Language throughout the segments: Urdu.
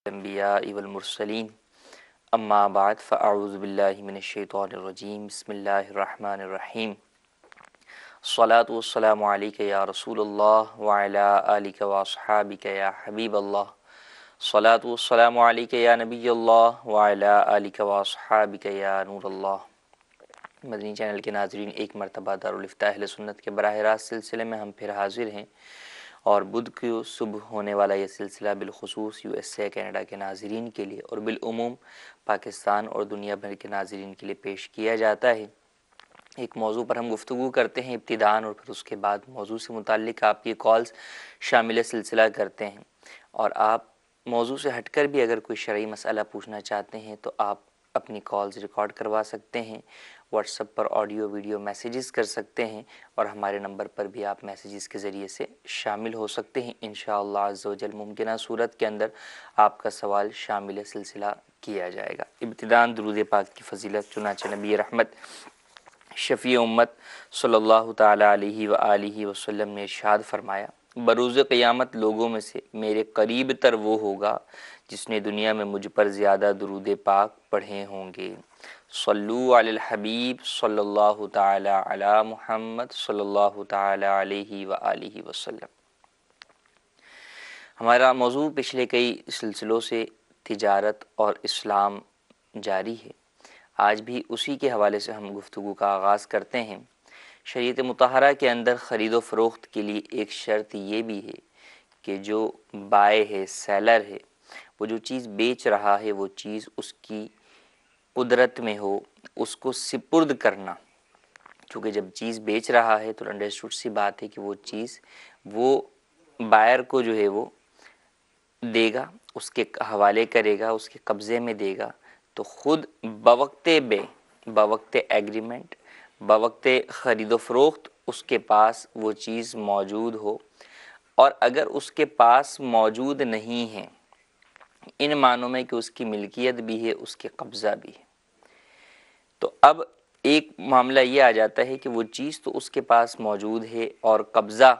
الانبیاء والمرسلین اما بعد فاعوذ باللہ من الشیطان الرجیم بسم اللہ الرحمن الرحیم الصلاۃ والسلام علیک یا رسول اللہ وعلی آلک واصحابک یا حبیب اللہ الصلاۃ والسلام علیک یا نبی اللہ وعلی آلک واصحابک یا نور اللہ۔ مدنی چینل کے ناظرین، ایک مرتبہ دارالفتاح اہل سنت کے براہ راست سلسلے میں ہم پھر حاضر ہیں، اور بدھ کو صبح ہونے والا یہ سلسلہ بالخصوص یو ایس اے کینیڈا کے ناظرین کے لیے اور بالعموم پاکستان اور دنیا بھر کے ناظرین کے لیے پیش کیا جاتا ہے۔ ایک موضوع پر ہم گفتگو کرتے ہیں ابتداءً، اور پھر اس کے بعد موضوع سے متعلق آپ کی کالز شامل سلسلہ کرتے ہیں، اور آپ موضوع سے ہٹ کر بھی اگر کوئی شرعی مسئلہ پوچھنا چاہتے ہیں تو آپ اپنی کالز ریکارڈ کروا سکتے ہیں، واٹس ایپ پر آڈیو ویڈیو میسیجز کر سکتے ہیں، اور ہمارے نمبر پر بھی آپ میسیجز کے ذریعے سے شامل ہو سکتے ہیں۔ انشاءاللہ عز و جل ممکنہ صورت کے اندر آپ کا سوال شامل سلسلہ کیا جائے گا۔ ابتداءً درود پاک کی فضیلت، چنانچہ نبی رحمت شفیع امت صلی اللہ تعالی علیہ وآلہ وسلم نے ارشاد فرمایا، بروز قیامت لوگوں میں سے میرے قریب تر وہ ہوگا جس نے دنیا میں مجھ پر زیادہ درود پاک پڑھے ہوں گے۔ صلو علی الحبیب صلی اللہ تعالی علی محمد صلی اللہ تعالی علیہ وآلہ وسلم۔ ہمارا موضوع پچھلے کئی سلسلوں سے تجارت اور اسلام جاری ہے۔ آج بھی اسی کے حوالے سے ہم گفتگو کا آغاز کرتے ہیں۔ شریعت مطہرہ کے اندر خرید و فروخت کے لیے ایک شرط یہ بھی ہے کہ جو بائع ہے، سیلر ہے، وہ جو چیز بیچ رہا ہے وہ چیز اس کی قدرت میں ہو، اس کو سپرد کرنا، کیونکہ جب چیز بیچ رہا ہے تو انڈرسٹوڈ سی بات ہے کہ وہ چیز وہ بائر کو جو ہے وہ دے گا، اس کے حوالے کرے گا، اس کے قبضے میں دے گا، تو خود بوقت بے، بوقت ایگریمنٹ، بوقت خرید و فروخت اس کے پاس وہ چیز موجود ہو، اور اگر اس کے پاس موجود نہیں ہے ان معنوں میں کہ اس کی ملکیت بھی ہے، اس کے قبضہ بھی ہے، تو اب ایک معاملہ یہ آ جاتا ہے کہ وہ چیز تو اس کے پاس موجود ہے اور قبضہ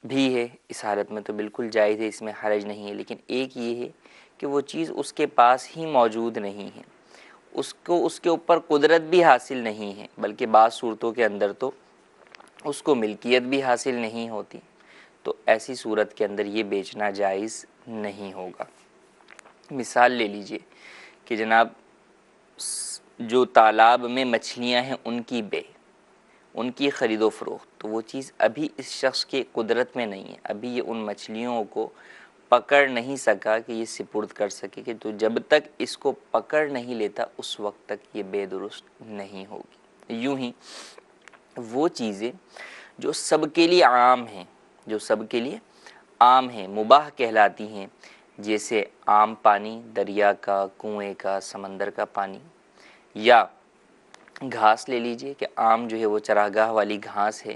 بھی ہے، اس حالت میں تو بالکل جائز ہے، اس میں حرج نہیں ہے، لیکن ایک یہ ہے کہ وہ چیز اس کے پاس ہی موجود نہیں ہے، اس کو اس کے اوپر قدرت بھی حاصل نہیں ہے، بلکہ بعض صورتوں کے اندر تو اس کو ملکیت بھی حاصل نہیں ہوتی، تو ایسی صورت کے اندر یہ بیچنا جائز نہیں ہوگا۔ مثال لے لیجئے کہ جناب جو تالاب میں مچھلیاں ہیں ان کی بے، ان کی خرید و فروخت، تو وہ چیز ابھی اس شخص کے قدرت میں نہیں ہے، ابھی یہ ان مچھلیوں کو پکڑ نہیں سکا کہ یہ سپرد کر سکے، کہ تو جب تک اس کو پکڑ نہیں لیتا اس وقت تک یہ بے درست نہیں ہوگی۔ یوں ہی وہ چیزیں جو سب کے لیے عام ہیں، جو سب کے لیے عام ہیں، مباح کہلاتی ہیں، جیسے عام پانی، دریا کا، کنویں کا، سمندر کا پانی، یا گھاس لے لیجئے کہ عام جو ہے وہ چراگاہ والی گھاس ہے،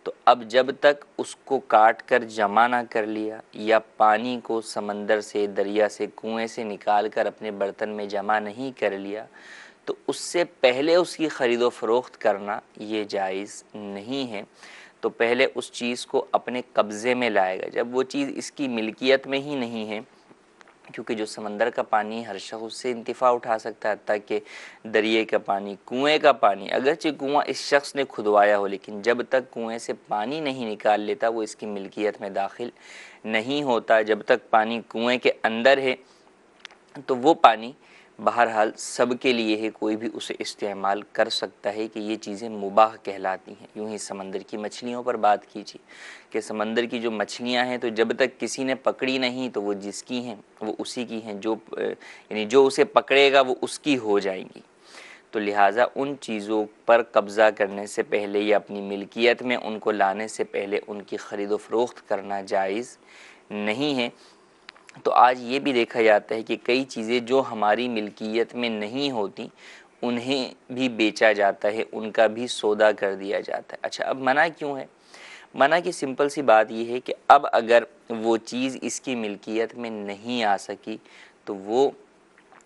تو اب جب تک اس کو کاٹ کر جمع نہ کر لیا یا پانی کو سمندر سے، دریا سے، کنویں سے نکال کر اپنے برتن میں جمع نہیں کر لیا، تو اس سے پہلے اس کی خرید و فروخت کرنا یہ جائز نہیں ہے۔ تو پہلے اس چیز کو اپنے قبضے میں لائے گا، جب وہ چیز اس کی ملکیت میں ہی نہیں ہے، کیونکہ جو سمندر کا پانی ہر شخص اس سے انتفاع اٹھا سکتا ہے، حتیٰ کہ دریے کا پانی، کنویں کا پانی، اگرچہ کنواں اس شخص نے کھدوایا ہو، لیکن جب تک کنویں سے پانی نہیں نکال لیتا وہ اس کی ملکیت میں داخل نہیں ہوتا، جب تک پانی کنویں کے اندر ہے تو وہ پانی بہرحال سب کے لیے ہے، کوئی بھی اسے استعمال کر سکتا ہے، کہ یہ چیزیں مباح کہلاتی ہیں۔ یوں ہی سمندر کی مچھلیوں پر بات کیجیے کہ سمندر کی جو مچھلیاں ہیں تو جب تک کسی نے پکڑی نہیں تو وہ جس کی ہیں وہ اسی کی ہیں، یعنی جو اسے پکڑے گا وہ اس کی ہو جائیں گی، تو لہٰذا ان چیزوں پر قبضہ کرنے سے پہلے یا اپنی ملکیت میں ان کو لانے سے پہلے ان کی خرید و فروخت کرنا جائز نہیں ہے۔ تو آج یہ بھی دیکھا جاتا ہے کہ کئی چیزیں جو ہماری ملکیت میں نہیں ہوتی انہیں بھی بیچا جاتا ہے، ان کا بھی سودا کر دیا جاتا ہے۔ اچھا، اب منع کیوں ہے؟ منع کی سمپل سی بات یہ ہے کہ اب اگر وہ چیز اس کی ملکیت میں نہیں آ سکی تو وہ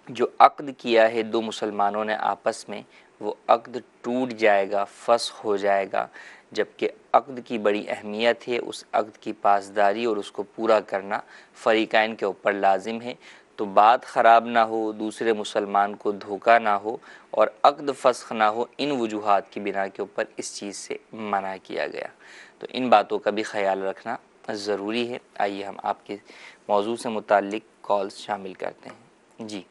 جو عقد کیا ہے دو مسلمانوں نے آپس میں، وہ عقد ٹوٹ جائے گا، فسخ ہو جائے گا، جبکہ عقد کی بڑی اہمیت ہے، اس عقد کی پاسداری اور اس کو پورا کرنا فریقین کے اوپر لازم ہے، تو بات خراب نہ ہو، دوسرے مسلمان کو دھوکہ نہ ہو اور عقد فسخ نہ ہو، ان وجوہات کی بنا کے اوپر اس چیز سے منع کیا گیا۔ تو ان باتوں کا بھی خیال رکھنا ضروری ہے۔ آئیے ہم آپ کے موضوع سے متعلق کالز شامل کرتے ہیں۔ جی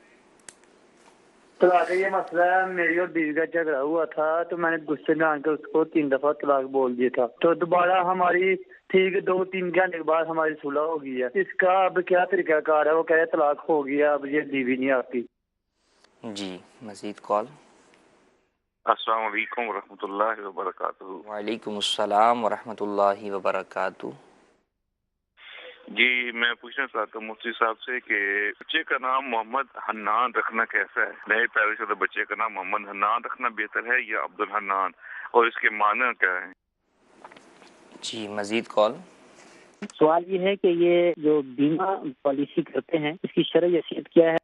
طلاق کا یہ مسئلہ ہے، میری اور بیوی کا جھگڑا ہوا تھا تو میں نے غصے میں آ کر اس کو 3 دفعہ طلاق بول دیا تھا، تو دوبارہ ہماری ٹھیک 2-3 گھنٹے کے بعد ہماری صلح ہو گئی ہے۔ اس کا اب کیا طریقہ کار ہے؟ وہ کہہ رہے طلاق ہو گیا، اب یہ بیوی نہیں آتی۔ جی مزید کال۔ السلام علیکم ورحمۃ اللہ وبرکاتہ۔ وعلیکم السلام ورحمۃ اللہ وبرکاتہ۔ جی میں پوچھنا چاہتا ہوں مفتی صاحب سے کہ بچے کا نام محمد حنان رکھنا کیسا ہے؟ نئے پیدا شدہ بچے کا نام محمد حنان رکھنا بہتر ہے یا عبد الحنان، اور اس کے معنی کیا ہے؟ جی مزید کال۔ سوال یہ ہے کہ یہ جو بیمہ پالیسی کرتے ہیں اس کی شرعی حیثیت کیا ہے؟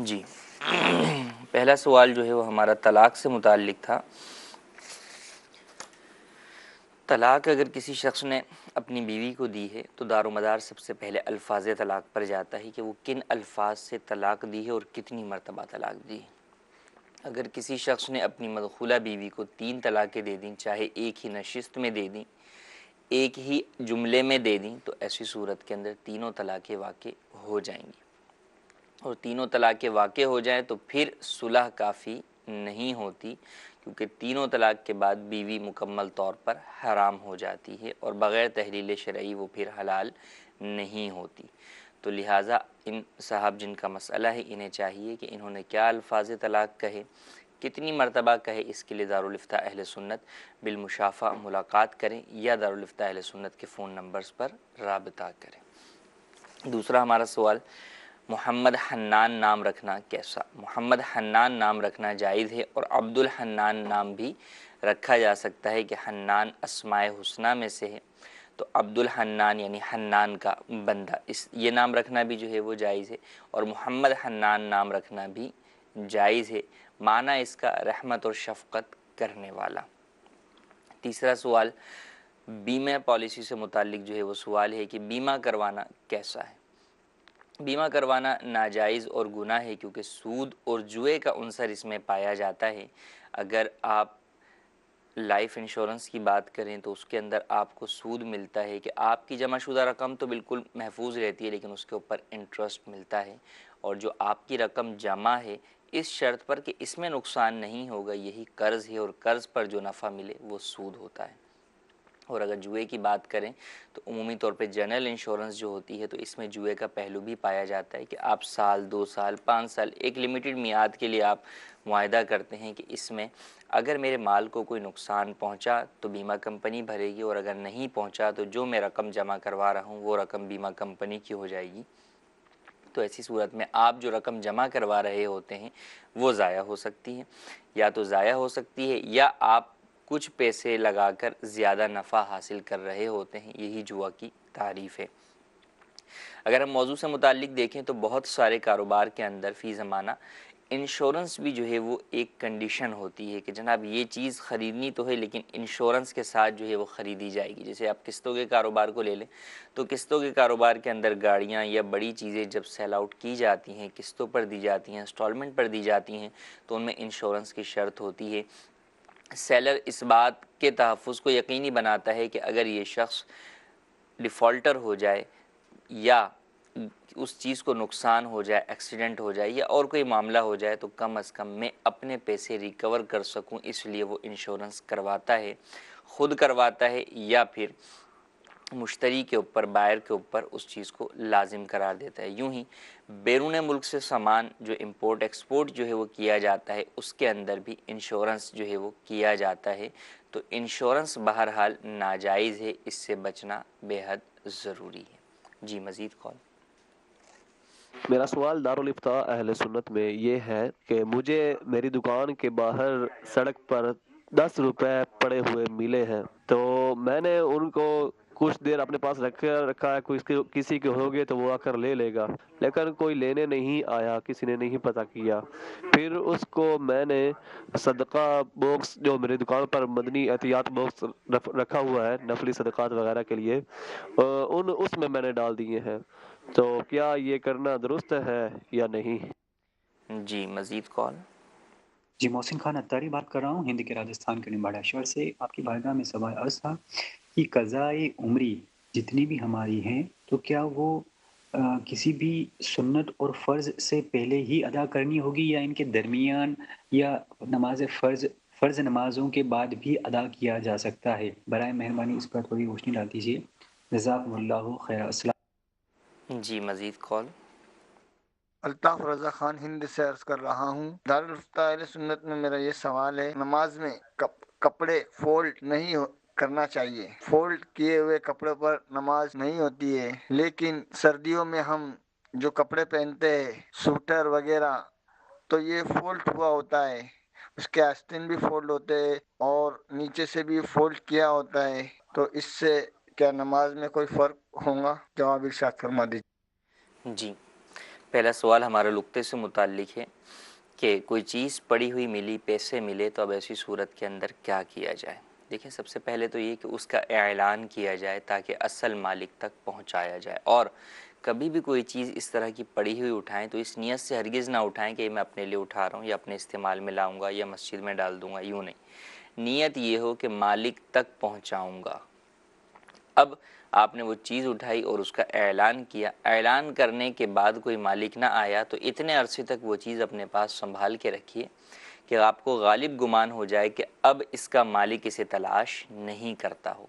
جی پہلا سوال جو ہے وہ ہمارا طلاق سے متعلق تھا۔ طلاق اگر کسی شخص نے اپنی بیوی کو دی ہے تو دار و مدار سب سے پہلے الفاظ طلاق پر جاتا ہے کہ وہ کن الفاظ سے طلاق دی ہے اور کتنی مرتبہ طلاق دی ہے۔ اگر کسی شخص نے اپنی مدخولہ بیوی کو 3 طلاقیں دے دیں، چاہے ایک ہی نشست میں دے دیں، ایک ہی جملے میں دے دیں، تو ایسی صورت کے اندر تینوں طلاقیں واقع ہو جائیں گی، اور تینوں طلاقیں واقع ہو جائیں تو پھر صلح کافی نہیں ہوتی، کیونکہ تینوں طلاق کے بعد بیوی مکمل طور پر حرام ہو جاتی ہے اور بغیر تحلیل شرعی وہ پھر حلال نہیں ہوتی۔ تو لہٰذا ان صاحب جن کا مسئلہ ہے انہیں چاہیے کہ انہوں نے کیا الفاظ طلاق کہے، کتنی مرتبہ کہے، اس کے لیے دارالفتہ اہل سنت بالمشافہ ملاقات کریں یا دارالفتہ اہل سنت کے فون نمبرز پر رابطہ کریں۔ دوسرا ہمارا سوال، محمد حنان نام رکھنا کیسا؟ محمد حنان نام رکھنا جائز ہے، اور عبد الحنان نام بھی رکھا جا سکتا ہے کہ حنان اسماء حسنہ میں سے ہے، تو عبد الحنان یعنی حنان کا بندہ، یہ نام رکھنا بھی جو ہے وہ جائز ہے، اور محمد حنان نام رکھنا بھی جائز ہے، معنی اس کا رحمت اور شفقت کرنے والا۔ تیسرا سوال بیمہ پالیسی سے متعلق جو ہے وہ سوال ہے کہ بیمہ کروانا کیسا ہے؟ بیمہ کروانا ناجائز اور گناہ ہے، کیونکہ سود اور جوئے کا عنصر اس میں پایا جاتا ہے۔ اگر آپ لائف انشورنس کی بات کریں تو اس کے اندر آپ کو سود ملتا ہے کہ آپ کی جمع شدہ رقم تو بالکل محفوظ رہتی ہے، لیکن اس کے اوپر انٹرسٹ ملتا ہے، اور جو آپ کی رقم جمع ہے اس شرط پر کہ اس میں نقصان نہیں ہوگا، یہی قرض ہے، اور قرض پر جو نفع ملے وہ سود ہوتا ہے۔ اور اگر جوئے کی بات کریں تو عمومی طور پہ جنرل انشورنس جو ہوتی ہے تو اس میں جوئے کا پہلو بھی پایا جاتا ہے کہ آپ سال 2 سال 5 سال ایک لمیٹڈ میعاد کے لیے آپ معاہدہ کرتے ہیں کہ اس میں اگر میرے مال کو کوئی نقصان پہنچا تو بیمہ کمپنی بھرے گی، اور اگر نہیں پہنچا تو جو میں رقم جمع کروا رہا ہوں وہ رقم بیمہ کمپنی کی ہو جائے گی۔ تو ایسی صورت میں آپ جو رقم جمع کروا رہے ہوتے ہیں وہ ضائع ہو سکتی ہے، یا تو ضائع ہو سکتی ہے یا آپ کچھ پیسے لگا کر زیادہ نفع حاصل کر رہے ہوتے ہیں، یہی جوا کی تعریف ہے۔ اگر ہم موضوع سے متعلق دیکھیں تو بہت سارے کاروبار کے اندر فی زمانہ انشورنس بھی جو ہے وہ ایک کنڈیشن ہوتی ہے کہ جناب یہ چیز خریدنی تو ہے لیکن انشورنس کے ساتھ جو ہے وہ خریدی جائے گی۔ جیسے آپ قسطوں کے کاروبار کو لے لیں تو قسطوں کے کاروبار کے اندر گاڑیاں یا بڑی چیزیں جب سیل آؤٹ کی جاتی ہیں، قسطوں پر دی جاتی ہیں، انسٹالمنٹ پر دی جاتی ہیں، تو ان میں انشورنس کی شرط ہوتی ہے۔ سیلر اس بات کے تحفظ کو یقینی بناتا ہے کہ اگر یہ شخص ڈیفالٹر ہو جائے یا اس چیز کو نقصان ہو جائے، ایکسیڈنٹ ہو جائے یا اور کوئی معاملہ ہو جائے تو کم از کم میں اپنے پیسے ریکور کر سکوں، اس لیے وہ انشورنس کرواتا ہے، خود کرواتا ہے یا پھر مشتری کے اوپر، بائر کے اوپر اس چیز کو لازم قرار دیتا ہے۔ یوں ہی بیرون ملک سے سامان جو امپورٹ ایکسپورٹ جو ہے وہ کیا جاتا ہے اس کے اندر بھی انشورنس جو ہے وہ کیا جاتا ہے، تو انشورنس بہرحال ناجائز ہے، اس سے بچنا بے حد ضروری ہے۔ جی مزید کال۔ میرا سوال دارالفتہ اہل سنت میں یہ ہے کہ مجھے میری دکان کے باہر سڑک پر 10 روپے پڑے ہوئے ملے ہیں، تو میں نے ان کو کچھ دیر اپنے پاس رکھا ہے، کسی کے ہوگے تو وہ آ کر لے لے گا، لیکن کوئی لینے نہیں آیا، کسی نے نہیں پتہ کیا۔ پھر اس کو میں نے صدقہ باکس جو میری دکان پر مدنی احتیاط باکس رکھا ہوا ہے نفلی صدقات وغیرہ کے لیے، اس میں نے ڈال دیے ہیں۔ تو کیا یہ کرنا درست ہے یا نہیں؟ جی مزید کال۔ جی محسن خان اتاری بات کر رہا ہوں ہند کے راجستھان کے نمباڑا شہر سے۔ آپ کی بارگاہ میں سوال عرض تھا کہ قضائے عمری جتنی بھی ہماری ہیں تو کیا وہ کسی بھی سنت اور فرض سے پہلے ہی ادا کرنی ہوگی یا ان کے درمیان یا نماز فرض نمازوں کے بعد بھی ادا کیا جا سکتا ہے؟ برائے مہربانی اس پر تھوڑی روشنی ڈال دیجیے، جزاکم اللہ خیر۔ السلام۔ جی مزید کال۔ الطاف رضا خان ہند سے عرض کر رہا ہوں، دارالفتہ اہل سنت میں میرا یہ سوال ہے، نماز میں کپڑے فولڈ نہیں کرنا چاہیے، فولڈ کیے ہوئے کپڑے پر نماز نہیں ہوتی ہے، لیکن سردیوں میں ہم جو کپڑے پہنتے ہیں سوٹر وغیرہ تو یہ فولڈ ہوا ہوتا ہے، اس کے آستین بھی فولڈ ہوتے ہیں اور نیچے سے بھی فولڈ کیا ہوتا ہے، تو اس سے کیا نماز میں کوئی فرق ہوگا؟ جواب ارشاد فرما دیجیے۔ جی پہلا سوال ہمارے نقطے سے متعلق ہے کہ کوئی چیز پڑی ہوئی ملی، پیسے ملے، تو اب ایسی صورت کے اندر کیا کیا جائے؟ دیکھیں سب سے پہلے تو یہ کہ اس کا اعلان کیا جائے تاکہ اصل مالک تک پہنچایا جائے، اور کبھی بھی کوئی چیز اس طرح کی پڑی ہوئی اٹھائیں تو اس نیت سے ہرگز نہ اٹھائیں کہ میں اپنے لیے اٹھا رہا ہوں یا اپنے استعمال میں لاؤں گا یا مسجد میں ڈال دوں گا، یوں نہیں، نیت یہ ہو کہ مالک تک پہنچاؤں گا۔ اب آپ نے وہ چیز اٹھائی اور اس کا اعلان کیا، اعلان کرنے کے بعد کوئی مالک نہ آیا تو اتنے عرصے تک وہ چیز اپنے پاس سنبھال کے رکھیے کہ آپ کو غالب گمان ہو جائے کہ اب اس کا مالک اسے تلاش نہیں کرتا ہو۔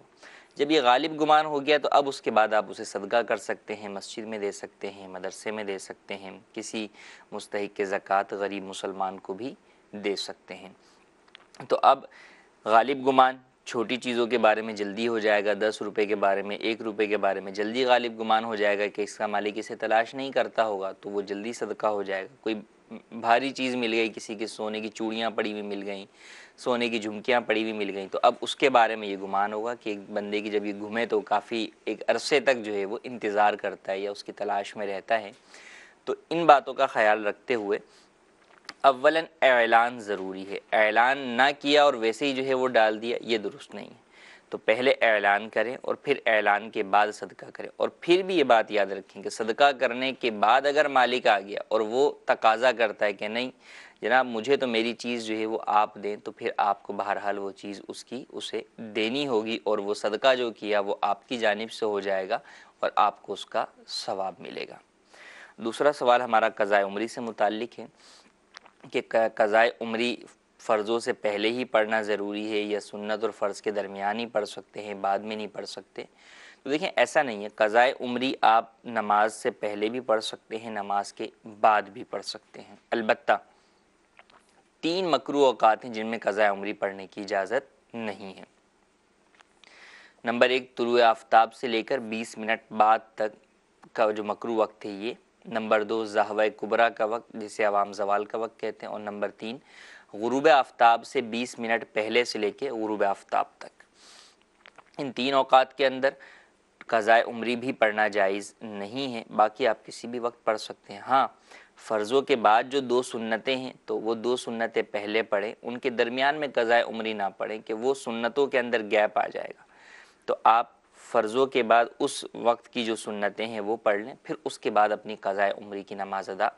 جب یہ غالب گمان ہو گیا تو اب اس کے بعد آپ اسے صدقہ کر سکتے ہیں، مسجد میں دے سکتے ہیں، مدرسے میں دے سکتے ہیں، کسی مستحق زکوٰۃ غریب مسلمان کو بھی دے سکتے ہیں۔ تو اب غالب گمان چھوٹی چیزوں کے بارے میں جلدی ہو جائے گا، 10 روپے کے بارے میں، 1 روپے کے بارے میں جلدی غالب گمان ہو جائے گا کہ اس کا مالک اسے تلاش نہیں کرتا ہوگا تو وہ جلدی صدقہ ہو جائے گا۔ کوئی بھاری چیز مل گئی، کسی کے سونے کی چوڑیاں پڑی ہوئی مل گئیں، سونے کی جھمکیاں پڑی ہوئی مل گئیں، تو اب اس کے بارے میں یہ گمان ہوگا کہ ایک بندے کی جب یہ گھومے تو کافی ایک عرصے تک جو ہے وہ انتظار کرتا ہے یا اس کی تلاش میں رہتا ہے۔ تو ان باتوں کا خیال رکھتے ہوئے اولاً اعلان ضروری ہے، اعلان نہ کیا اور ویسے ہی جو ہے وہ ڈال دیا، یہ درست نہیں ہے۔ تو پہلے اعلان کریں اور پھر اعلان کے بعد صدقہ کریں، اور پھر بھی یہ بات یاد رکھیں کہ صدقہ کرنے کے بعد اگر مالک آ گیا اور وہ تقاضا کرتا ہے کہ نہیں جناب مجھے تو میری چیز جو ہے وہ آپ دیں، تو پھر آپ کو بہرحال وہ چیز اسے دینی ہوگی، اور وہ صدقہ جو کیا وہ آپ کی جانب سے ہو جائے گا اور آپ کو اس کا ثواب ملے گا۔ دوسرا سوال ہمارا قضاء عمری سے متعلق ہے کہ قضاء عمری فرضوں سے پہلے ہی پڑھنا ضروری ہے یا سنت اور فرض کے درمیان ہی پڑھ سکتے ہیں، بعد میں نہیں پڑھ سکتے؟ تو دیکھیں ایسا نہیں ہے، قضاء عمری آپ نماز سے پہلے بھی پڑھ سکتے ہیں، نماز کے بعد بھی پڑھ سکتے ہیں، البتہ 3 مکروہ اوقات ہیں جن میں قضاء عمری پڑھنے کی اجازت نہیں ہے۔ نمبر 1 طلوع آفتاب سے لے کر 20 منٹ بعد تک کا جو مکروہ وقت ہے یہ۔ نمبر 2 ظہوہ کبریٰ کا وقت جسے عوام زوال کا وقت کہتے ہیں، اور نمبر 3 غروب آفتاب سے 20 منٹ پہلے سے لے کے غروب آفتاب تک۔ ان 3 اوقات کے اندر قضاء عمری بھی پڑھنا جائز نہیں ہے، باقی آپ کسی بھی وقت پڑھ سکتے ہیں۔ ہاں فرضوں کے بعد جو 2 سنتیں ہیں تو وہ 2 سنتیں پہلے پڑھیں، ان کے درمیان میں قضاء عمری نہ پڑھیں کہ وہ سنتوں کے اندر گیپ آ جائے گا، تو آپ فرضوں کے بعد اس وقت کی جو سنتیں ہیں وہ پڑھ لیں، پھر اس کے بعد اپنی قضاء عمری کی نماز ادا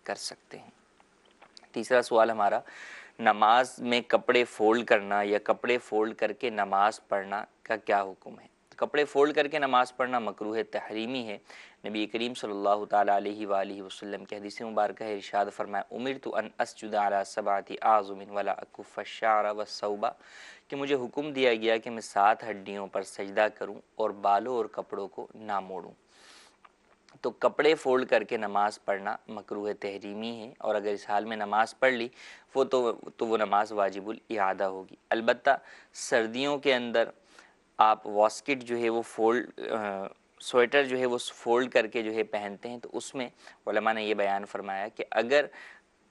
کر سکتے ہیں۔ تیسرا سوال ہمارا نماز میں کپڑے فولڈ کرنا یا کپڑے فولڈ کر کے نماز پڑھنا کا کیا حکم ہے؟ کپڑے فولڈ کر کے نماز پڑھنا مکروہ تحریمی ہے۔ نبی کریم صلی اللہ تعالیٰ علیہ وآلہ وسلم کی حدیث مبارکہ ہے، ارشاد فرمایا امرت ان اسجد علی 7 اعظم ولا اکف الشعر والثوب، کہ مجھے حکم دیا گیا کہ میں 7 ہڈیوں پر سجدہ کروں اور بالوں اور کپڑوں کو نہ موڑوں۔ تو کپڑے فولڈ کر کے نماز پڑھنا مکروہ تحریمی ہے، اور اگر اس حال میں نماز پڑھ لی تو وہ نماز واجب الاعادہ ہوگی۔ البتہ سردیوں کے اندر آپ واسکٹ جو ہے وہ سویٹر جو ہے وہ فولڈ کر کے جو ہے پہنتے ہیں، تو اس میں علماء نے یہ بیان فرمایا کہ اگر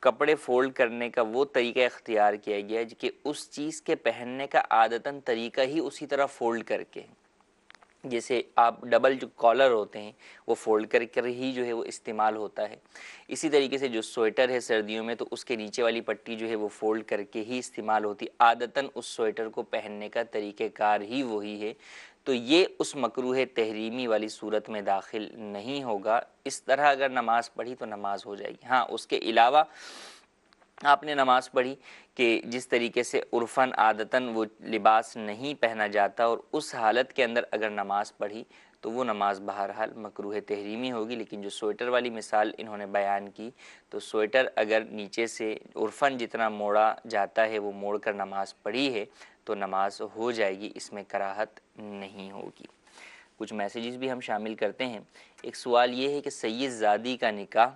کپڑے فولڈ کرنے کا وہ طریقہ اختیار کیا گیا ہے کہ اس چیز کے پہننے کا عادتاً طریقہ ہی اسی طرح فولڈ کر کے، جیسے آپ ڈبل جو کالر ہوتے ہیں وہ فولڈ کر ہی جو ہے وہ استعمال ہوتا ہے. اسی طریقے سے جو سویٹر ہے سردیوں میں تو اس کے نیچے والی پٹی جو ہے وہ فولڈ کر کے ہی استعمال ہوتی. عادتاً اس سویٹر کو پہننے کا طریقہ کار ہی وہی ہے. تو یہ اس مکروہ تحریمی والی صورت میں داخل نہیں ہوگا. اس طرح اگر نماز پڑھی تو نماز ہو جائے گی. ہاں اس کے علاوہ آپ نے نماز پڑھی کہ جس طریقے سے عرفاً عادتاً وہ لباس نہیں پہنا جاتا اور اس حالت کے اندر اگر نماز پڑھی تو وہ نماز بہرحال مکروہ تحریمی ہوگی. لیکن جو سویٹر والی مثال انہوں نے بیان کی تو سویٹر اگر نیچے سے عرفاً جتنا موڑا جاتا ہے وہ موڑ کر نماز پڑھی ہے تو نماز ہو جائے گی, اس میں کراہت نہیں ہوگی. کچھ میسیجز بھی ہم شامل کرتے ہیں. ایک سوال یہ ہے کہ سید زادی کا نکاح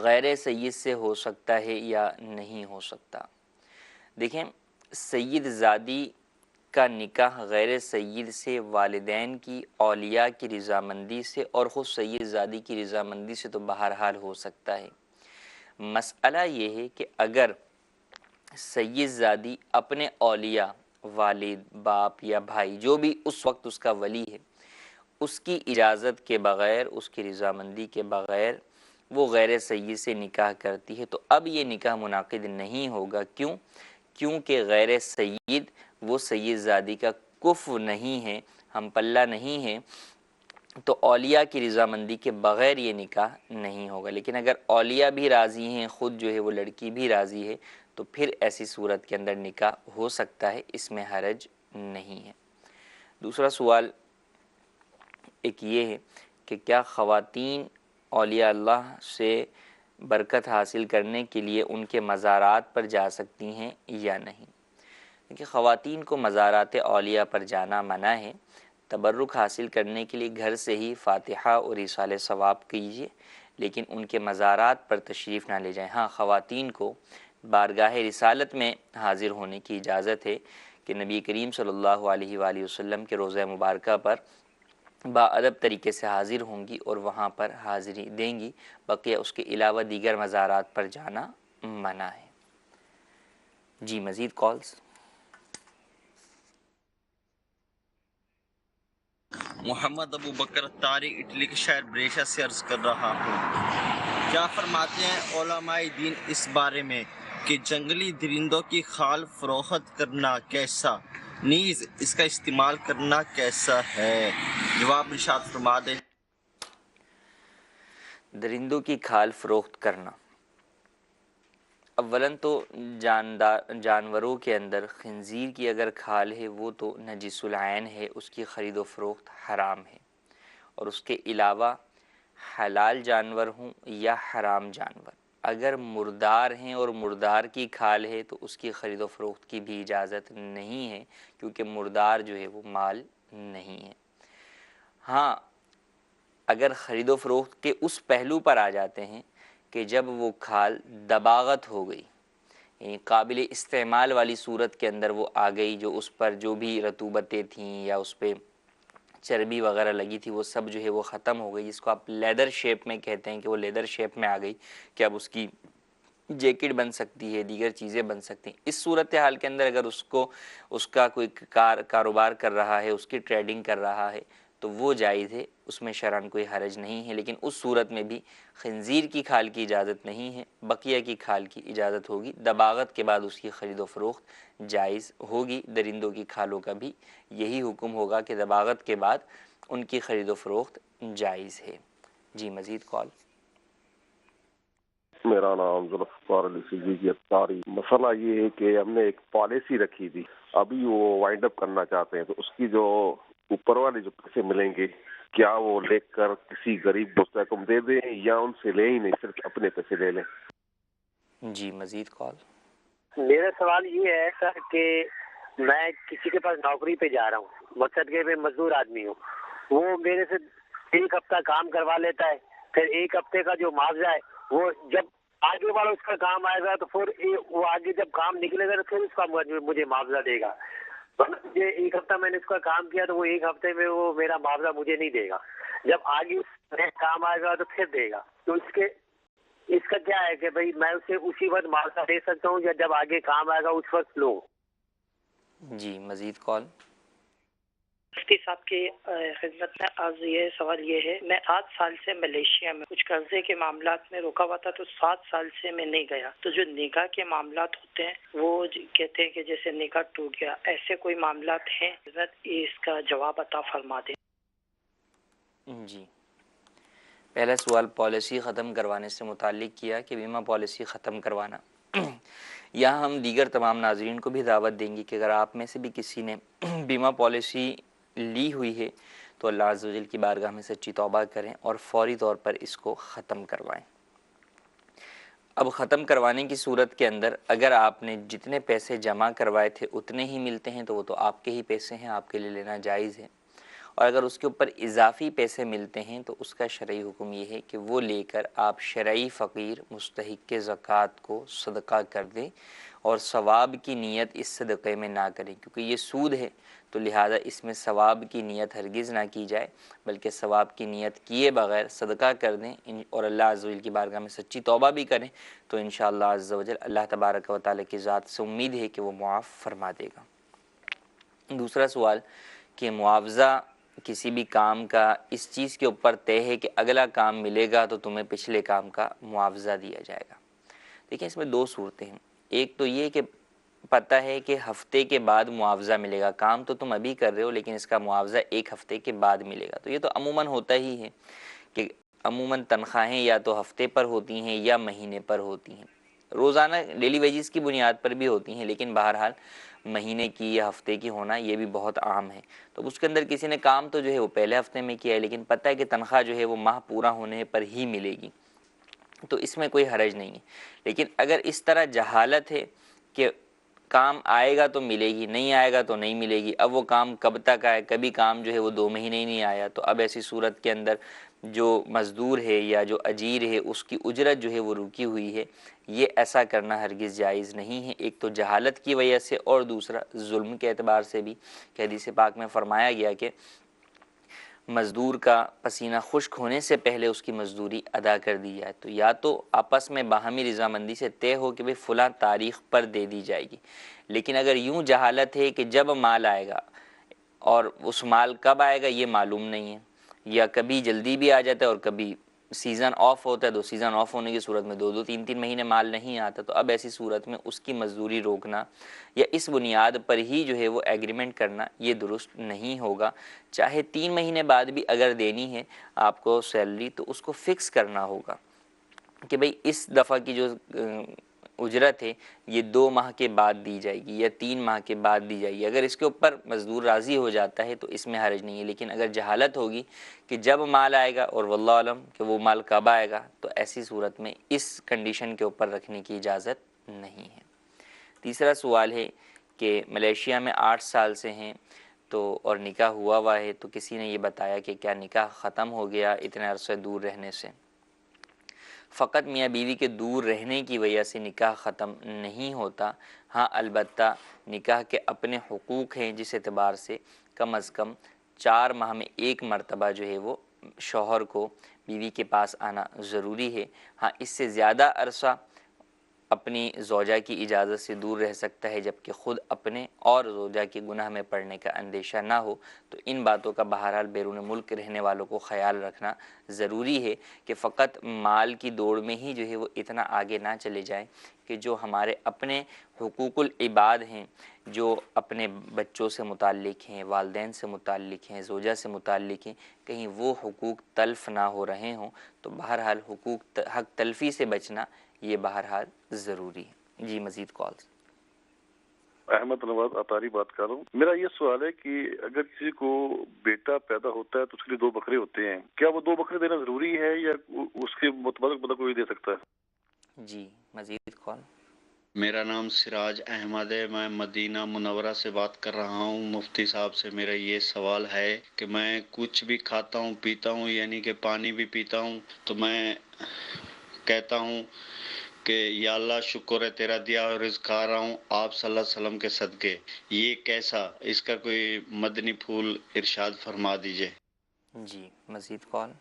غیر سید سے ہو سکتا ہے یا نہیں ہو سکتا. دیکھیں سید زادی کا نکاح غیر سید سے والدین کی اولیاء کی رضامندی سے اور خود سید زادی کی رضامندی سے تو بہرحال ہو سکتا ہے. مسئلہ یہ ہے کہ اگر سید زادی اپنے اولیاء والد باپ یا بھائی جو بھی اس وقت اس کا ولی ہے اس کی اجازت کے بغیر اس کی رضامندی کے بغیر وہ غیر سید سے نکاح کرتی ہے تو اب یہ نکاح منعقد نہیں ہوگا. کیونکہ غیر سید وہ سید زادی کا کفو نہیں ہے, ہم پلہ نہیں ہے, تو اولیاء کی رضامندی کے بغیر یہ نکاح نہیں ہوگا. لیکن اگر اولیاء بھی راضی ہیں, خود جو ہے وہ لڑکی بھی راضی ہے, تو پھر ایسی صورت کے اندر نکاح ہو سکتا ہے, اس میں حرج نہیں ہے. دوسرا سوال ایک یہ ہے کہ کیا خواتین اولیاء اللہ سے برکت حاصل کرنے کے لیے ان کے مزارات پر جا سکتی ہیں یا نہیں. کہ خواتین کو مزارات اولیاء پر جانا منع ہے. تبرک حاصل کرنے کے لیے گھر سے ہی فاتحہ اور ایصال ثواب کیجیے, لیکن ان کے مزارات پر تشریف نہ لے جائیں. ہاں خواتین کو بارگاہ رسالت میں حاضر ہونے کی اجازت ہے کہ نبی کریم صلی اللہ علیہ وآلہ وسلم کے روضہ مبارکہ پر باادب طریقے سے حاضر ہوں گی اور وہاں پر حاضری دیں گی. بقیہ اس کے علاوہ دیگر مزارات پر جانا منع ہے. جی مزید کالز. محمد ابو بکر طاری اٹلی کے شہر بریشا سے عرض کر رہا ہوں, کیا فرماتے ہیں علماء دین اس بارے میں کہ جنگلی درندوں کی کھال فروخت کرنا کیسا, نیز اس کا استعمال کرنا کیسا ہے؟ جواب ارشاد فرما دیں. درندوں کی کھال فروخت کرنا, اولاً تو جانوروں کے اندر خنزیر کی اگر کھال ہے وہ تو نجس العین ہے, اس کی خرید و فروخت حرام ہے. اور اس کے علاوہ حلال جانور ہوں یا حرام جانور اگر مردار ہیں اور مردار کی کھال ہے تو اس کی خرید و فروخت کی بھی اجازت نہیں ہے, کیونکہ مردار جو ہے وہ مال نہیں ہے. ہاں اگر خرید و فروخت کے اس پہلو پر آ جاتے ہیں کہ جب وہ کھال دباغت ہو گئی, یعنی قابل استعمال والی صورت کے اندر وہ آ گئی, جو اس پر جو بھی رطوبتیں تھیں یا اس پہ چربی وغیرہ لگی تھی وہ سب جو ہے وہ ختم ہو گئی, جس کو آپ لیدر شیپ میں کہتے ہیں کہ وہ لیدر شیپ میں آ گئی کہ اب اس کی جیکٹ بن سکتی ہے, دیگر چیزیں بن سکتی ہیں. اس صورتحال کے اندر اگر اس کا کوئی کاروبار کر رہا ہے, اس کی ٹریڈنگ کر رہا ہے تو وہ جائز ہے, اس میں شرعاً کوئی حرج نہیں ہے. لیکن اس صورت میں بھی خنزیر کی کھال کی اجازت نہیں ہے, بقیہ کی کھال کی اجازت ہوگی. دباغت کے بعد اس کی خرید و فروخت جائز ہوگی. درندوں کی کھالوں کا بھی یہی حکم ہوگا کہ دباغت کے بعد ان کی خرید و فروخت جائز ہے. جی مزید کال. میرا نام ذوالفقار علی صدیقی اتاری. مسئلہ یہ ہے کہ ہم نے ایک پالیسی رکھی تھی, ابھی وہ وائنڈ اپ کرنا چاہتے ہیں, تو اس کی جو اوپر والے جو پیسے ملیں گے کیا وہ لے کر کسی غریب مستحکم دے دیں یا ان سے لے ہی نہیں, صرف اپنے پیسے لے لیں؟ جی مزید کال. میرا سوال یہ ہے سر کہ میں کسی کے پاس نوکری پہ جا رہا ہوں, مقصد کہ میں مزدور آدمی ہوں, وہ میرے سے ایک ہفتہ کام کروا لیتا ہے, پھر ایک ہفتے کا جو معاوضہ ہے وہ جب آگے والا اس کا کام آئے گا تو پھر وہ آگے جب کام نکلے گا تو پھر اس کا مجھے معاوضہ دے گا. مجھے ایک ہفتہ میں نے اس کا کام کیا تو وہ ایک ہفتے میں وہ میرا معاوضہ مجھے نہیں دے گا, جب آگے کام آئے گا تو پھر دے گا. تو اس کا کیا ہے کہ بھئی میں اسے اسی وقت معاوضہ دے سکتا ہوں یا جب آگے کام آئے گا اس وقت لوں؟ جی مزید کال. مفتی صاحب کی خدمت میں آج یہ سوال یہ ہے، میں 7 سال سے ملیشیا میں کچھ قرضے کے معاملات میں رکا ہوا تھا، تو 7 سال سے میں نہیں گیا، تو جو نکاح کے معاملات ہوتے ہیں وہ کہتے ہیں کہ جیسے نکاح ٹوٹ گیا، ایسے کوئی معاملات ہیں؟ اس کا جواب عطا فرما دیں۔ جی، پہلا سوال پالیسی ختم کروانے سے متعلق کیا کہ بیمہ پالیسی ختم کروانا۔ یہاں ہم دیگر تمام ناظرین کو بھی دعوت دیں گے کہ اگر آپ میں سے بھی کسی نے بیمہ پالیسی لی ہوئی ہے تو اللہ عز و جل کی بارگاہ میں سچی توبہ کریں اور فوری طور پر اس کو ختم کروائیں۔ اب ختم کروانے کی صورت کے اندر اگر آپ نے جتنے پیسے جمع کروائے تھے اتنے ہی ملتے ہیں تو وہ تو آپ کے ہی پیسے ہیں، آپ کے لیے لینا جائز ہے، اور اگر اس کے اوپر اضافی پیسے ملتے ہیں تو اس کا شرعی حکم یہ ہے کہ وہ لے کر آپ شرعی فقیر مستحق کے زکوٰۃ کو صدقہ کر دیں، اور ثواب کی نیت اس صدقے میں نہ کریں، کیونکہ یہ سود ہے تو لہٰذا اس میں ثواب کی نیت ہرگز نہ کی جائے، بلکہ ثواب کی نیت کیے بغیر صدقہ کر دیں اور اللہ عز و جل کی بارگاہ میں سچی توبہ بھی کریں تو انشاءاللہ عز و جل اللہ تبارک و تعالیٰ کی ذات سے امید ہے کہ وہ معاف فرما دے گا۔ دوسرا سوال کہ معاوضہ کسی بھی کام کا اس چیز کے اوپر طے ہے کہ اگلا کام ملے گا تو تمہیں پچھلے کام کا معاوضہ دیا جائے گا۔ دیکھیں اس میں دو صورتیں ہیں، ایک تو یہ کہ پتہ ہے کہ ہفتے کے بعد معاوضہ ملے گا، کام تو تم ابھی کر رہے ہو لیکن اس کا معاوضہ 1 ہفتے کے بعد ملے گا، تو یہ تو عموماً ہوتا ہی ہے کہ عموماً تنخواہیں یا تو ہفتے پر ہوتی ہیں یا مہینے پر ہوتی ہیں، روزانہ ڈیلی ویجز کی بنیاد پر بھی ہوتی ہیں، لیکن بہرحال مہینے کی یا ہفتے کی ہونا یہ بھی بہت عام ہے۔ تو اس کے اندر کسی نے کام تو جو ہے وہ پہلے ہفتے میں کیا ہے لیکن پتہ ہے کہ تنخواہ جو ہے وہ ماہ پورا ہونے پر ہی ملے گی، تو اس میں کوئی حرج نہیں ہے۔ لیکن اگر اس طرح جہالت ہے کہ کام آئے گا تو ملے گی، نہیں آئے گا تو نہیں ملے گی، اب وہ کام کب تک آئے، کبھی کام جو ہے وہ 2 مہینے ہی نہیں آیا، تو اب ایسی صورت کے اندر جو مزدور ہے یا جو اجیر ہے اس کی اجرت جو ہے وہ رکی ہوئی ہے، یہ ایسا کرنا ہرگز جائز نہیں ہے، ایک تو جہالت کی وجہ سے اور دوسرا ظلم کے اعتبار سے بھی، کہ حدیث پاک میں فرمایا گیا کہ مزدور کا پسینہ خشک ہونے سے پہلے اس کی مزدوری ادا کر دی جائے، تو یا تو آپس میں باہمی رضامندی سے طے ہو کہ بھئی فلاں تاریخ پر دے دی جائے گی، لیکن اگر یوں جہالت ہے کہ جب مال آئے گا اور اس مال کب آئے گا یہ معلوم نہیں ہے، یا کبھی جلدی بھی آ جاتا ہے اور کبھی سیزن آف ہوتا ہے، تو سیزن آف ہونے کی صورت میں 2 3 مہینے مال نہیں آتا، تو اب ایسی صورت میں اس کی مزدوری روکنا یا اس بنیاد پر ہی جو ہے وہ ایگریمنٹ کرنا یہ درست نہیں ہوگا۔ چاہے 3 مہینے بعد بھی اگر دینی ہے آپ کو سیلری تو اس کو فکس کرنا ہوگا کہ بھئی اس دفعہ کی جو اجرت ہے یہ 2 ماہ کے بعد دی جائے گی یا 3 ماہ کے بعد دی جائے گی۔ اگر اس کے اوپر مزدور راضی ہو جاتا ہے تو اس میں حرج نہیں ہے، لیکن اگر جہالت ہوگی کہ جب مال آئے گا اور واللہ علم کہ وہ مال کب آئے گا، تو ایسی صورت میں اس کنڈیشن کے اوپر رکھنے کی اجازت نہیں ہے۔ تیسرا سوال ہے کہ ملیشیا میں 8 سال سے ہیں تو اور نکاح ہوا ہے، تو کسی نے یہ بتایا کہ کیا نکاح ختم ہو گیا اتنے عرصے دور رہنے سے؟ فقط میاں بیوی کے دور رہنے کی وجہ سے نکاح ختم نہیں ہوتا، ہاں البتہ نکاح کے اپنے حقوق ہیں جس اعتبار سے کم از کم 4 ماہ میں 1 مرتبہ جو ہے وہ شوہر کو بیوی کے پاس آنا ضروری ہے۔ ہاں اس سے زیادہ عرصہ اپنی زوجہ کی اجازت سے دور رہ سکتا ہے جبکہ خود اپنے اور زوجہ کے گناہ میں پڑنے کا اندیشہ نہ ہو، تو ان باتوں کا بہرحال بیرون ملک رہنے والوں کو خیال رکھنا ضروری ہے کہ فقط مال کی دوڑ میں ہی جو ہے وہ اتنا آگے نہ چلے جائیں کہ جو ہمارے اپنے حقوق العباد ہیں، جو اپنے بچوں سے متعلق ہیں، والدین سے متعلق ہیں، زوجہ سے متعلق ہیں، کہیں وہ حقوق تلف نہ ہو رہے ہوں، تو بہرحال حق تلفی سے بچنا یہ بہرحال ضروری ہے۔ جی مزید کالز۔ احمد نواز اطاری بات کر رہا ہوں۔ میرا یہ سوال ہے کہ اگر کسی کو بیٹا پیدا ہوتا ہے تو اس کے لیے 2 بکرے ہوتے ہیں، کیا وہ 2 بکرے دینا ضروری ہے یا اس کے مطابق بدل کوئی دے سکتا ہے؟ جی مزید کال۔ میرا نام سراج احمد ہے، میں مدینہ منورہ سے بات کر رہا ہوں۔ مفتی صاحب سے میرا یہ سوال ہے کہ میں کچھ بھی کھاتا ہوں پیتا ہوں، یعنی کہ پانی بھی پیتا ہوں، تو میں کہتا ہوں کہ یا اللہ شکر ہے تیرا دیا اور رزق کھا رہا ہوں آپ صلی اللہ علیہ وسلم کے صدقے، یہ کیسا، اس کا کوئی مدنی پھول ارشاد فرما دیجئے۔ جی مزید کال۔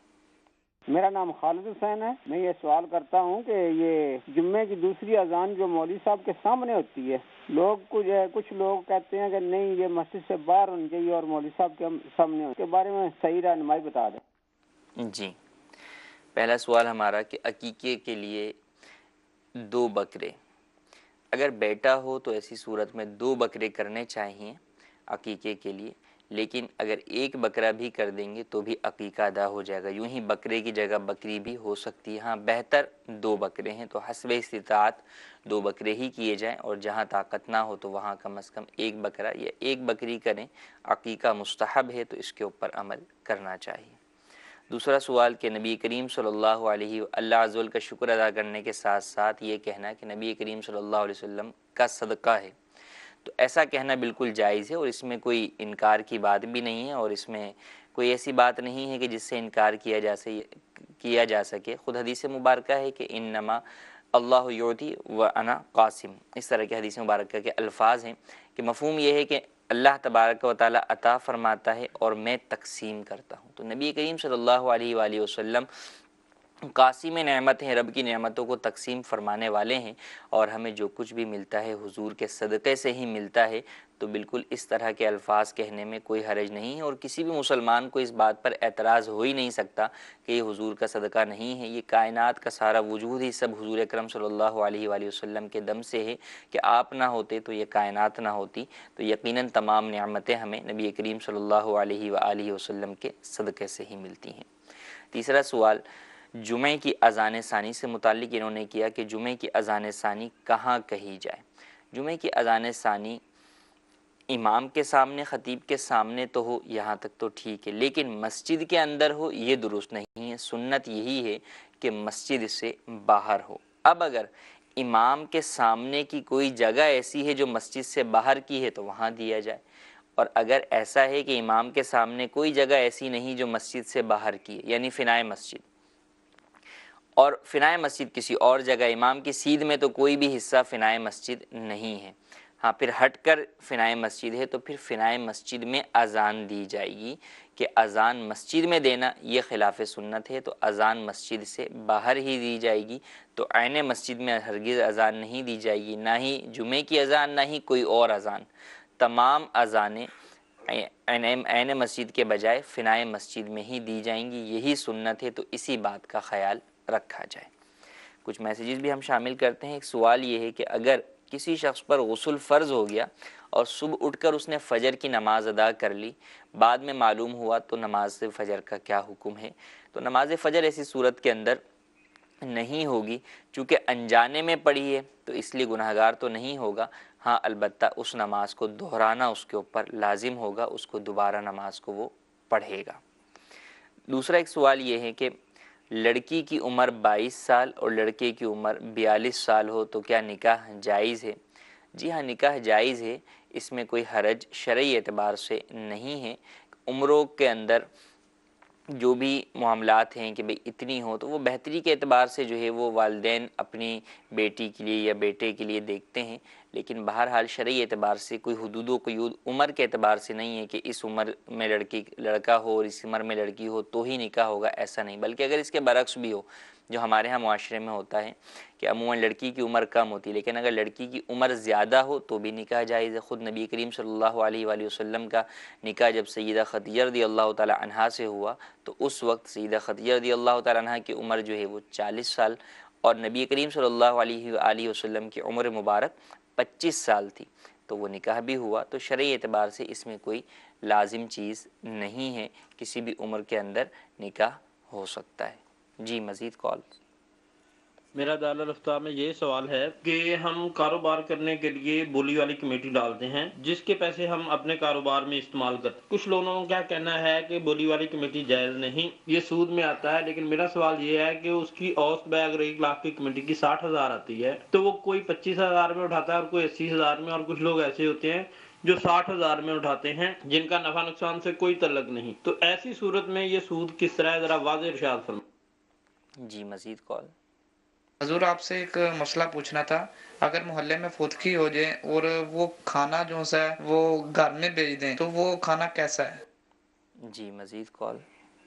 میرا نام خالد حسین ہے، میں یہ سوال کرتا ہوں کہ یہ جمعے کی دوسری اذان جو مولوی صاحب کے سامنے ہوتی ہے کچھ لوگ کہتے ہیں کہ نہیں یہ مسجد سے باہر ہونی چاہیے اور مولوی صاحب کے سامنے ہو، اس کے بارے میں صحیح رہنمائی بتا دیں۔ جی، پہلا سوال ہمارا کہ عقیقے کے لیے 2 بکرے، اگر بیٹا ہو تو ایسی صورت میں 2 بکرے کرنے چاہیے عقیقے کے لیے، لیکن اگر 1 بکرا بھی کر دیں گے تو بھی عقیقہ ادا ہو جائے گا، یوں ہی بکرے کی جگہ بکری بھی ہو سکتی ہے۔ ہاں بہتر 2 بکرے ہیں تو حسب استطاعت 2 بکرے ہی کیے جائیں، اور جہاں طاقت نہ ہو تو وہاں کم از کم 1 بکرا یا 1 بکری کریں۔ عقیقہ مستحب ہے تو اس کے اوپر عمل کرنا چاہیے۔ دوسرا سوال کہ نبی کریم صلی اللہ علیہ اللہ عز و جل کا شکر ادا کرنے کے ساتھ ساتھ یہ کہنا کہ نبی کریم صلی اللہ علیہ وسلم کا صدقہ ہے، تو ایسا کہنا بالکل جائز ہے، اور اس میں کوئی انکار کی بات بھی نہیں ہے، اور اس میں کوئی ایسی بات نہیں ہے کہ جس سے انکار کیا جا سکے۔ خود حدیث مبارکہ ہے کہ انما اللہ یعطی و انا قاسم، اس طرح کے حدیث مبارکہ کے الفاظ ہیں کہ مفہوم یہ ہے کہ اللہ تبارک و تعالی عطا فرماتا ہے اور میں تقسیم کرتا ہوں۔ تو نبی کریم صلی اللہ علیہ وآلہ وسلم قاسم نعمت ہیں، رب کی نعمتوں کو تقسیم فرمانے والے ہیں، اور ہمیں جو کچھ بھی ملتا ہے حضور کے صدقے سے ہی ملتا ہے، تو بالکل اس طرح کے الفاظ کہنے میں کوئی حرج نہیں ہے، اور کسی بھی مسلمان کو اس بات پر اعتراض ہو ہی نہیں سکتا کہ یہ حضور کا صدقہ نہیں ہے۔ یہ کائنات کا سارا وجود ہی سب حضور اکرم صلی اللہ علیہ وآلہ وسلم کے دم سے ہے، کہ آپ نہ ہوتے تو یہ کائنات نہ ہوتی، تو یقیناً تمام نعمتیں ہمیں نبی کریم صلی اللہ علیہ وآلہ وسلم کے صدقے سے ہی ملتی ہیں۔ تیسرا سوال جمعہ کی اذان ثانی سے متعلق انہوں نے کیا کہ جمعہ کی اذان ثانی کہاں کہی جائے۔ جمعہ کی اذان ثانی امام کے سامنے، خطیب کے سامنے تو ہو یہاں تک تو ٹھیک ہے، لیکن مسجد کے اندر ہو یہ درست نہیں ہے۔ سنت یہی ہے کہ مسجد سے باہر ہو۔ اب اگر امام کے سامنے کی کوئی جگہ ایسی ہے جو مسجد سے باہر کی ہے تو وہاں دیا جائے، اور اگر ایسا ہے کہ امام کے سامنے کوئی جگہ ایسی نہیں جو مسجد سے باہر کی ہے، یعنی فنائے مسجد، اور فنائے مسجد کسی اور جگہ، امام کی سیدھ میں تو کوئی بھی حصہ فنائے مسجد نہیں ہے، ہاں پھر ہٹ کر فنائے مسجد ہے، تو پھر فنائے مسجد میں اذان دی جائے گی۔ کہ اذان مسجد میں دینا یہ خلاف سنت ہے، تو اذان مسجد سے باہر ہی دی جائے گی، تو عین مسجد میں ہرگز اذان نہیں دی جائے گی، نہ ہی جمعے کی اذان نہ ہی کوئی اور اذان۔ تمام اذانیں عین مسجد کے بجائے فنائے مسجد میں ہی دی جائیں گی، یہی سنت ہے، تو اسی بات کا خیال رکھا جائے۔ کچھ میسیجز بھی ہم شامل کرتے ہیں۔ ایک سوال یہ ہے کہ اگر کسی شخص پر غسل فرض ہو گیا اور صبح اٹھ کر اس نے فجر کی نماز ادا کر لی، بعد میں معلوم ہوا تو نماز فجر کا کیا حکم ہے؟ تو نماز فجر ایسی صورت کے اندر نہیں ہوگی، چونکہ انجانے میں پڑھی ہے تو اس لیے گناہگار تو نہیں ہوگا، ہاں البتہ اس نماز کو دہرانا اس کے اوپر لازم ہوگا، اس کو دوبارہ نماز کو وہ پڑھے گا۔ دوسرا ایک سوال یہ ہے کہ لڑکی کی عمر 22 سال اور لڑکے کی عمر 42 سال ہو تو کیا نکاح جائز ہے؟ جی ہاں، نکاح جائز ہے، اس میں کوئی حرج شرعی اعتبار سے نہیں ہے۔ عمروں کے اندر جو بھی معاملات ہیں کہ بھئی اتنی ہو، تو وہ بہتری کے اعتبار سے جو ہے وہ والدین اپنی بیٹی کے لیے یا بیٹے کے لیے دیکھتے ہیں، لیکن بہرحال شرعی اعتبار سے کوئی حدود و قیود عمر کے اعتبار سے نہیں ہے کہ اس عمر میں لڑکا ہو اور اس عمر میں لڑکی ہو تو ہی نکاح ہوگا، ایسا نہیں۔ بلکہ اگر اس کے برعکس بھی ہو، جو ہمارے ہاں معاشرے میں ہوتا ہے کہ عموماً لڑکی کی عمر کم ہوتی ہے، لیکن اگر لڑکی کی عمر زیادہ ہو تو بھی نکاح جائز ہے۔ خود نبی کریم صلی اللہ علیہ وآلہ وسلم کا نکاح جب سیدہ خدیجہ رضی اللہ تعالی عنہا سے ہوا تو اس وقت سیدہ خدیجہ رضی اللہ تعالی عنہا کی عمر جو ہے وہ 40 سال اور نبی کریم صلی اللہ علیہ وآلہ وسلم کی عمر مبارک 25 سال تھی، تو وہ نکاح بھی ہوا۔ تو شرعی اعتبار سے اس میں کوئی لازم چیز نہیں ہے، کسی بھی عمر کے اندر نکاح ہو سکتا ہے۔ جی مزید کال۔ میرا دارالفتہ میں یہ سوال ہے کہ ہم کاروبار کرنے کے لیے بولی والی کمیٹی ڈالتے ہیں جس کے پیسے ہم اپنے کاروبار میں استعمال کرتے ہیں۔ کچھ لوگوں کا کیا کہنا ہے کہ بولی والی کمیٹی جائز نہیں، یہ سود میں آتا ہے، لیکن میرا سوال یہ ہے کہ اس کی اوسط بے اگر 1 لاکھ کی کمیٹی کی 60,000 آتی ہے تو وہ کوئی 25,000 میں اٹھاتا ہے اور کوئی 80,000 میں، اور کچھ لوگ ایسے ہوتے ہیں جو 60,000 میں اٹھاتے ہیں جن کا نفع نقصان سے کوئی تعلق نہیں، تو ایسی صورت میں یہ سود کس طرح ہے، ذرا واضح ارشاد فرمائیں۔ جی مزید کال۔ حضور آپ سے ایک مسئلہ پوچھنا تھا، اگر محلے میں فوتگی ہو جائے اور وہ کھانا جو ہے وہ گھر میں بھیج دیں تو وہ کھانا کیسا ہے؟ جی مزید کال۔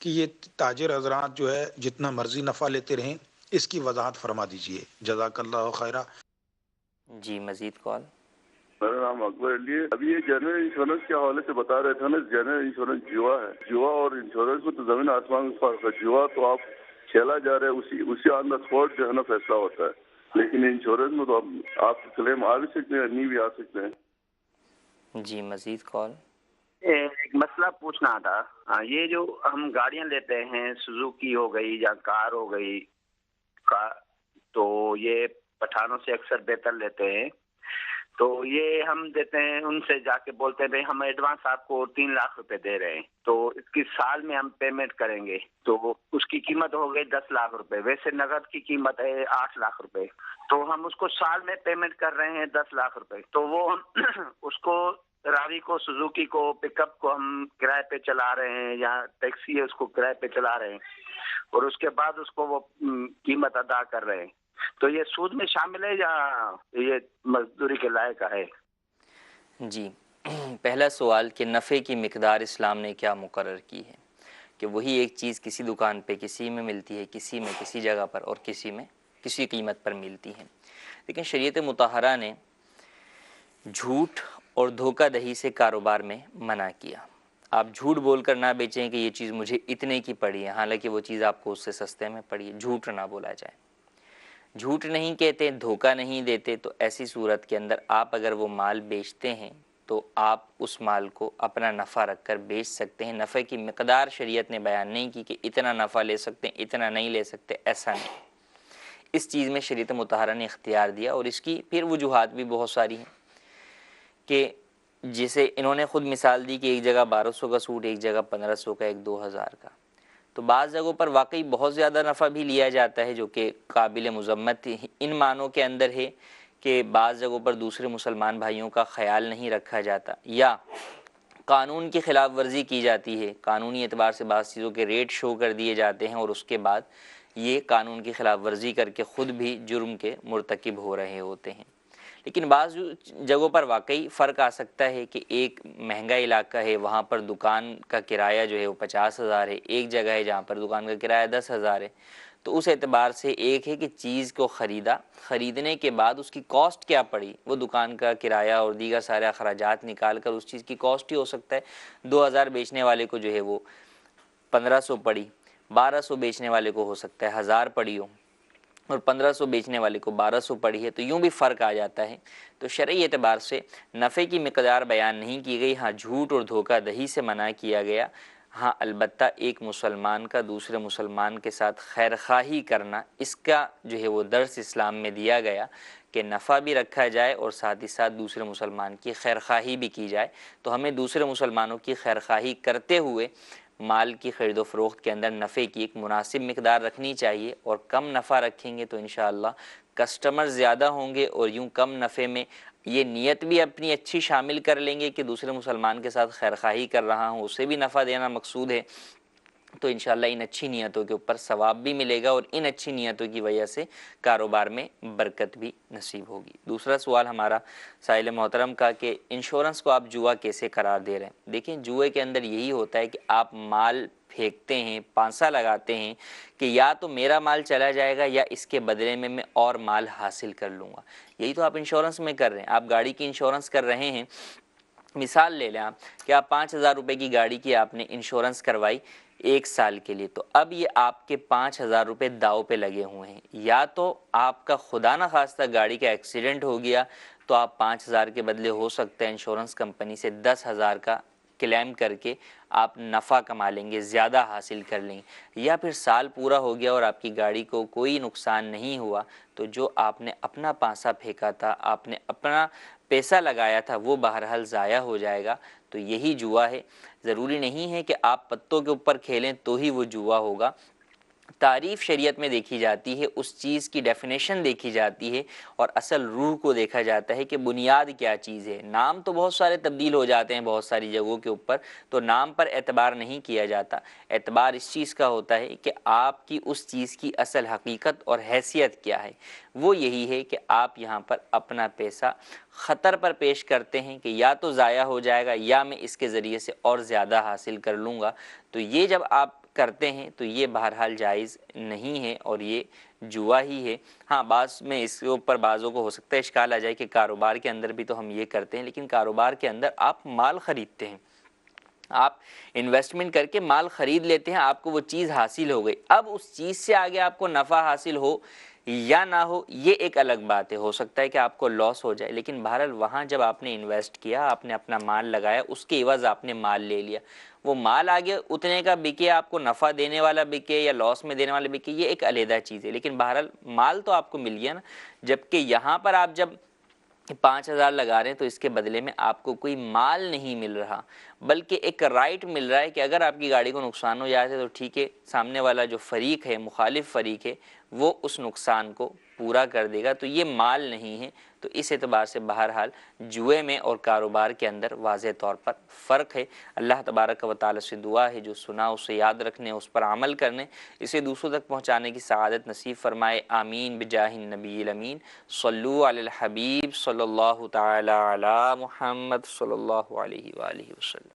کہ یہ تاجر حضرات جو ہے جتنا مرضی نفع لیتے رہیں، اس کی وضاحت فرما دیجئے، جزاک اللہ خیرہ۔ جی مزید کال۔ میرا نام اکبر علی ہے۔ ابھی یہ جنرل انشورنس کے حوالے سے بتا رہے تھے نا، جنرل انشورنس جوا ہے، جوا اور انشورنس میں تو زمین آسمان کا فرق ہے۔ جوا تو آپ کھیلا جا رہے ہیں، اسی آن دا اسپاٹ جو ہے نا فیصلہ ہوتا ہے، لیکن انشورنس میں تو آپ کلیم آ بھی سکتے ہیں، نہیں بھی آ سکتے ہیں۔ جی مزید کال۔ ایک مسئلہ پوچھنا تھا، یہ جو ہم گاڑیاں لیتے ہیں، سوزوکی ہو گئی یا کار ہو گئی، تو یہ پٹھانوں سے اکثر بہتر لیتے ہیں، تو یہ ہم دیتے ہیں، ان سے جا کے بولتے ہیں بھائی ہم ایڈوانس آپ کو 3 لاکھ روپے دے رہے ہیں، تو اس کی سال میں ہم پیمنٹ کریں گے، تو اس کی قیمت ہو گئی 10 لاکھ روپے، ویسے نقد کی قیمت ہے 8 لاکھ روپے، تو ہم اس کو سال میں پیمنٹ کر رہے ہیں 10 لاکھ روپے، تو وہ ہم اس کو راوی کو، سوزوکی کو، پک اپ کو ہم کرائے پہ چلا رہے ہیں یا ٹیکسی ہے اس کو کرائے پہ چلا رہے ہیں، اور اس کے بعد اس کو وہ قیمت ادا کر رہے ہیں، تو یہ سود میں شامل ہے یا یہ مزدوری کے لائق ہے؟ جی پہلا سوال کہ نفع کی مقدار اسلام نے کیا مقرر کی ہے، کہ وہی ایک چیز کسی دکان پہ کسی میں ملتی ہے، کسی میں کسی جگہ پر، اور کسی میں کسی قیمت پر ملتی ہے، لیکن شریعت مطہرہ نے جھوٹ اور دھوکہ دہی سے کاروبار میں منع کیا۔ آپ جھوٹ بول کر نہ بیچیں کہ یہ چیز مجھے اتنے کی پڑی ہے، حالانکہ وہ چیز آپ کو اس سے سستے میں پڑی ہے، جھوٹ نہ بولا جائے۔ جھوٹ نہیں کہتے، دھوکہ نہیں دیتے، تو ایسی صورت کے اندر آپ اگر وہ مال بیچتے ہیں تو آپ اس مال کو اپنا نفع رکھ کر بیچ سکتے ہیں۔ نفع کی مقدار شریعت نے بیان نہیں کی کہ اتنا نفع لے سکتے ہیں، اتنا نہیں لے سکتے، ایسا نہیں۔ اس چیز میں شریعت مطہرہ نے اختیار دیا، اور اس کی پھر وجوہات بھی بہت ساری ہیں، کہ جسے انہوں نے خود مثال دی کہ ایک جگہ 1200 کا سوٹ، ایک جگہ 1500 کا، ایک 2000 کا، تو بعض جگہوں پر واقعی بہت زیادہ نفع بھی لیا جاتا ہے، جو کہ قابل مذمت ان معنوں کے اندر ہے کہ بعض جگہوں پر دوسرے مسلمان بھائیوں کا خیال نہیں رکھا جاتا، یا قانون کی خلاف ورزی کی جاتی ہے، قانونی اعتبار سے بعض چیزوں کے ریٹ شو کر دیے جاتے ہیں، اور اس کے بعد یہ قانون کی خلاف ورزی کر کے خود بھی جرم کے مرتکب ہو رہے ہوتے ہیں۔ لیکن بعض جگہوں پر واقعی فرق آ سکتا ہے کہ ایک مہنگا علاقہ ہے، وہاں پر دکان کا کرایہ جو ہے وہ 50,000 ہے، ایک جگہ ہے جہاں پر دکان کا کرایہ 10,000 ہے، تو اس اعتبار سے ایک ہے کہ چیز کو خریدنے کے بعد اس کی کاسٹ کیا پڑی، وہ دکان کا کرایہ اور دیگر سارے اخراجات نکال کر اس چیز کی کاسٹ ہی ہو سکتا ہے 2,000 بیچنے والے کو جو ہے وہ 1500 پڑی، 1200 بیچنے والے کو ہو سکتا ہے 1000 پڑی ہو، اور 1500 بیچنے والے کو 1200 پڑی ہے، تو یوں بھی فرق آ جاتا ہے۔ تو شرعی اعتبار سے نفع کی مقدار بیان نہیں کی گئی، ہاں جھوٹ اور دھوکہ دہی سے منع کیا گیا، ہاں البتہ ایک مسلمان کا دوسرے مسلمان کے ساتھ خیر خواہی کرنا، اس کا جو ہے وہ درس اسلام میں دیا گیا کہ نفع بھی رکھا جائے اور ساتھ ہی ساتھ دوسرے مسلمان کی خیر خواہی بھی کی جائے، تو ہمیں دوسرے مسلمانوں کی خیر خواہی کرتے ہوئے مال کی خرید و فروخت کے اندر نفع کی ایک مناسب مقدار رکھنی چاہیے، اور کم نفع رکھیں گے تو انشاءاللہ کسٹمر زیادہ ہوں گے، اور یوں کم نفع میں یہ نیت بھی اپنی اچھی شامل کر لیں گے کہ دوسرے مسلمان کے ساتھ خیر خواہی کر رہا ہوں، اسے بھی نفع دینا مقصود ہے، تو انشاءاللہ ان اچھی نیتوں کے اوپر ثواب بھی ملے گا، اور ان اچھی نیتوں کی وجہ سے کاروبار میں برکت بھی نصیب ہوگی۔ دوسرا سوال ہمارا سائل محترم کا کہ انشورنس کو آپ جوا کیسے قرار دے رہے ہیں؟ دیکھیں جوئے کے اندر یہی ہوتا ہے کہ آپ مال پھینکتے ہیں، پانسا لگاتے ہیں کہ یا تو میرا مال چلا جائے گا یا اس کے بدلے میں اور مال حاصل کر لوں گا، یہی تو آپ انشورنس میں کر رہے ہیں۔ آپ گاڑی کی انشورنس کر رہے ہیں، مثال لے لیں آپ کہ آپ 5,000 روپے کی گاڑی کی آپ نے انشورنس کروائی 1 سال کے لیے، تو اب یہ آپ کے 5,000 روپے داؤ پہ لگے ہوئے ہیں، یا تو آپ کا خدا نہ خواستہ گاڑی کا ایکسیڈنٹ ہو گیا تو آپ 5,000 کے بدلے ہو سکتا ہے انشورنس کمپنی سے 10,000 کا کلیم کر کے آپ نفع کما لیں گے، زیادہ حاصل کر لیں گے، یا پھر سال پورا ہو گیا اور آپ کی گاڑی کو کوئی نقصان نہیں ہوا، تو جو آپ نے اپنا پانسا پھینکا تھا، آپ نے اپنا پیسہ لگایا تھا، وہ بہرحال ضائع ہو جائے گا۔ تو یہی جوا ہے، ضروری نہیں ہے کہ آپ پتوں کے اوپر کھیلیں تو ہی وہ جوا ہوگا۔ تعریف شریعت میں دیکھی جاتی ہے، اس چیز کی ڈیفینیشن دیکھی جاتی ہے، اور اصل روح کو دیکھا جاتا ہے کہ بنیاد کیا چیز ہے۔ نام تو بہت سارے تبدیل ہو جاتے ہیں بہت ساری جگہوں کے اوپر، تو نام پر اعتبار نہیں کیا جاتا، اعتبار اس چیز کا ہوتا ہے کہ آپ کی اس چیز کی اصل حقیقت اور حیثیت کیا ہے۔ وہ یہی ہے کہ آپ یہاں پر اپنا پیسہ خطر پر پیش کرتے ہیں کہ یا تو ضائع ہو جائے گا یا میں اس کے ذریعے سے اور زیادہ حاصل کر لوں گا، تو یہ جب آپ کرتے ہیں تو یہ بہرحال جائز نہیں ہے اور یہ جوا ہی ہے۔ ہاں بعض میں اس کے اوپر بعضوں کو ہو سکتا ہے اشکال آ جائے کہ کاروبار کے اندر بھی تو ہم یہ کرتے ہیں، لیکن کاروبار کے اندر آپ مال خریدتے ہیں، آپ انویسٹمنٹ کر کے مال خرید لیتے ہیں، آپ کو وہ چیز حاصل ہو گئی، اب اس چیز سے آگے آپ کو نفع حاصل ہو یا نہ ہو یہ ایک الگ بات ہے، ہو سکتا ہے کہ آپ کو لاس ہو جائے، لیکن بہرحال وہاں جب آپ نے انویسٹ کیا، آپ نے اپنا مال لگایا، اس کے عوض آپ نے مال لے لیا، وہ مال آگے اتنے کا بکے، آپ کو نفع دینے والا بکے یا لاس میں دینے والا بکے، یہ ایک علیحدہ چیز ہے، لیکن بہرحال مال تو آپ کو مل گیا نا۔ جبکہ یہاں پر آپ جب 5,000 لگا رہے ہیں تو اس کے بدلے میں آپ کو کوئی مال نہیں مل رہا، بلکہ ایک رائٹ مل رہا ہے کہ اگر آپ کی گاڑی کو نقصان ہو جاتا ہے تو ٹھیک ہے، سامنے والا جو فریق ہے، مخالف فریق ہے، وہ اس نقصان کو پورا کر دے گا، تو یہ مال نہیں ہے۔ تو اس اعتبار سے بہرحال جوئے میں اور کاروبار کے اندر واضح طور پر فرق ہے۔ اللہ تبارک و تعالی سے دعا ہے جو سنا اسے یاد رکھنے، اس پر عمل کرنے، اسے دوسروں تک پہنچانے کی سعادت نصیب فرمائے، آمین بجاہ النبی الامین۔ صلو علی الحبیب صلی اللہ تعالی علی محمد صلی اللہ علیہ وآلہ وسلم۔